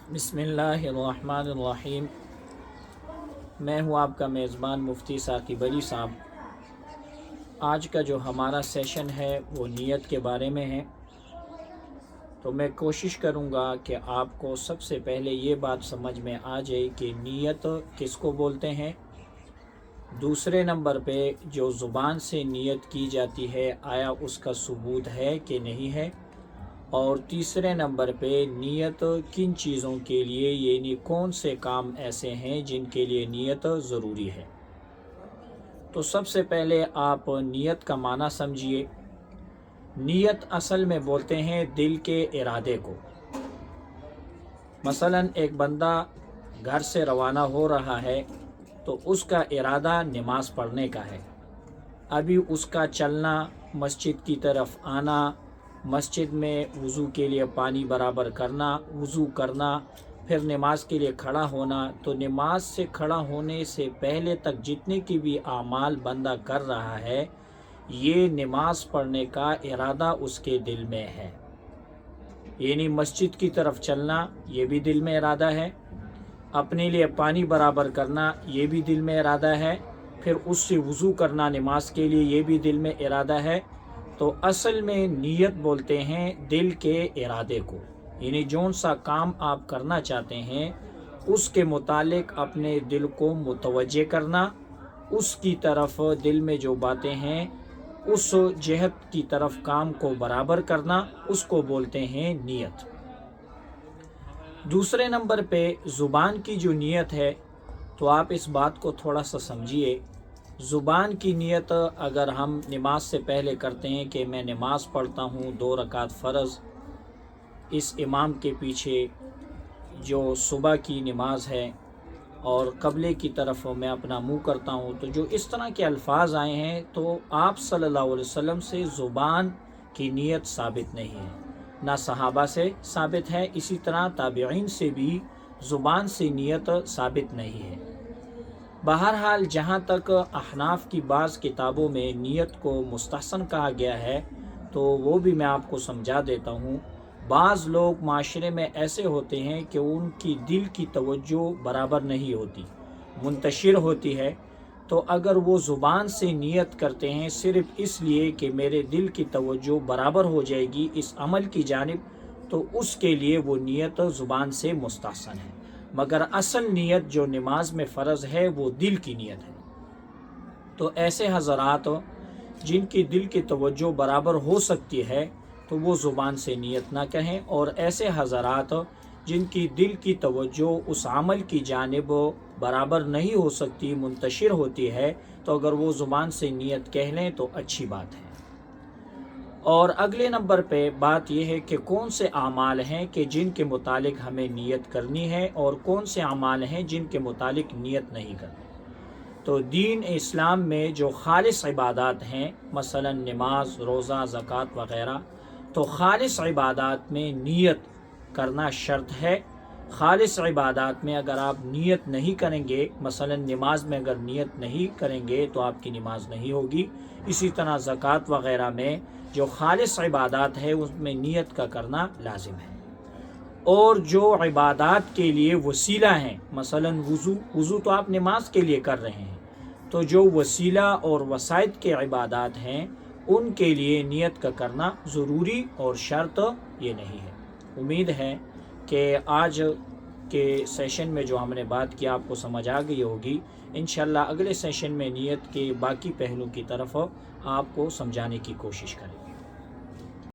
बिस्मिल्लाहिर्रहमानिर्रहीम। मैं हूँ आपका मेज़बान मुफ्ती साकिब अली साहब। आज का जो हमारा सेशन है वो नीयत के बारे में है। तो मैं कोशिश करूँगा कि आपको सबसे पहले ये बात समझ में आ जाए कि नीयत किसको बोलते हैं। दूसरे नंबर पे जो ज़ुबान से नीयत की जाती है आया उसका सबूत है कि नहीं है। और तीसरे नंबर पे नीयत किन चीज़ों के लिए, यानी कौन से काम ऐसे हैं जिनके लिए नीयत ज़रूरी है। तो सबसे पहले आप नीयत का माना समझिए। नीयत असल में बोलते हैं दिल के इरादे को। मसलन एक बंदा घर से रवाना हो रहा है तो उसका इरादा नमाज़ पढ़ने का है। अभी उसका चलना, मस्जिद की तरफ आना, मस्जिद में वज़ू के लिए पानी बराबर करना, वज़ू करना, फिर नमाज के लिए खड़ा होना। तो नमाज से खड़ा होने से पहले तक जितने की भी आमाल बंदा कर रहा है, ये नमाज पढ़ने का इरादा उसके दिल में है। यानी मस्जिद की तरफ चलना, ये भी दिल में इरादा है। अपने लिए पानी बराबर करना, ये भी दिल में इरादा है। फिर उससे वज़ू करना नमाज के लिए, ये भी दिल में इरादा है। तो असल में नीयत बोलते हैं दिल के इरादे को। यानी जौन सा काम आप करना चाहते हैं उसके मुतालिक अपने दिल को मुतवज्जे करना, उसकी तरफ दिल में जो बातें हैं उस जहत की तरफ काम को बराबर करना, उसको बोलते हैं नीयत। दूसरे नंबर पे ज़ुबान की जो नीयत है, तो आप इस बात को थोड़ा सा समझिए। ज़ुबान की नीयत अगर हम नमाज से पहले करते हैं कि मैं नमाज़ पढ़ता हूँ 2 रकात फ़र्ज़ इस इमाम के पीछे जो सुबह की नमाज है, और क़िबले की तरफ मैं अपना मुँह करता हूँ, तो जो इस तरह के अल्फाज आए हैं तो आप सल्लल्लाहु अलैहि वसल्लम से ज़ुबान की नीयत साबित नहीं है, ना सहाबा से साबित है, इसी तरह ताबिईन से भी ज़ुबान से नीयत साबित नहीं है। बहरहाल जहाँ तक अहनाफ की बाज़ किताबों में नीयत को मुस्तहसन कहा गया है, तो वो भी मैं आपको समझा देता हूँ। बाज़ लोग माशरे में ऐसे होते हैं कि उनकी दिल की तवज्जो बराबर नहीं होती, मुंतशिर होती है। तो अगर वो ज़ुबान से नीयत करते हैं सिर्फ़ इसलिए कि मेरे दिल की तवज्जो बराबर हो जाएगी इस अमल की जानिब, तो उसके लिए वो नीयत ज़ुबान से मुस्तहसन है। मगर असल नीयत जो नमाज में फ़र्ज़ है वो दिल की नीयत है। तो ऐसे हज़रात जिनकी दिल की तवज्जो बराबर हो सकती है तो वो ज़ुबान से नीयत ना कहें, और ऐसे हज़रात जिनकी दिल की तवज्जो उस अमल की जानिब बराबर नहीं हो सकती, मुंतशिर होती है, तो अगर वो ज़ुबान से नीयत कह लें तो अच्छी बात है। और अगले नंबर पे बात यह है कि कौन से आमाल हैं कि जिनके मुतालिक हमें नीयत करनी है और कौन से आमाल हैं जिनके मुतालिक नीयत नहीं करनी। तो दीन इस्लाम में जो खालिस इबादत हैं, मसलन नमाज, रोज़ा, ज़कात वग़ैरह, तो खालिस इबादत में नीयत करना शर्त है। खालिस इबादत में अगर आप नीयत नहीं करेंगे, मसलन नमाज में अगर नीयत नहीं करेंगे तो आपकी नमाज नहीं होगी। इसी तरह ज़कात वग़ैरह में जो खालिस इबादत है उसमें नीयत का करना लाजिम है। और जो इबादत के लिए वसीला हैं, मसलन वज़ू तो आप नमाज के लिए कर रहे हैं, तो जो वसीला और वसाइद के इबादत हैं उनके लिए नीयत का करना ज़रूरी और शर्त ये नहीं है। उम्मीद है कि आज के सेशन में जो हमने बात की आपको समझ आ गई होगी। इंशाअल्लाह अगले सेशन में नीयत के बाकी पहलू की तरफ आपको समझाने की कोशिश करेंगे।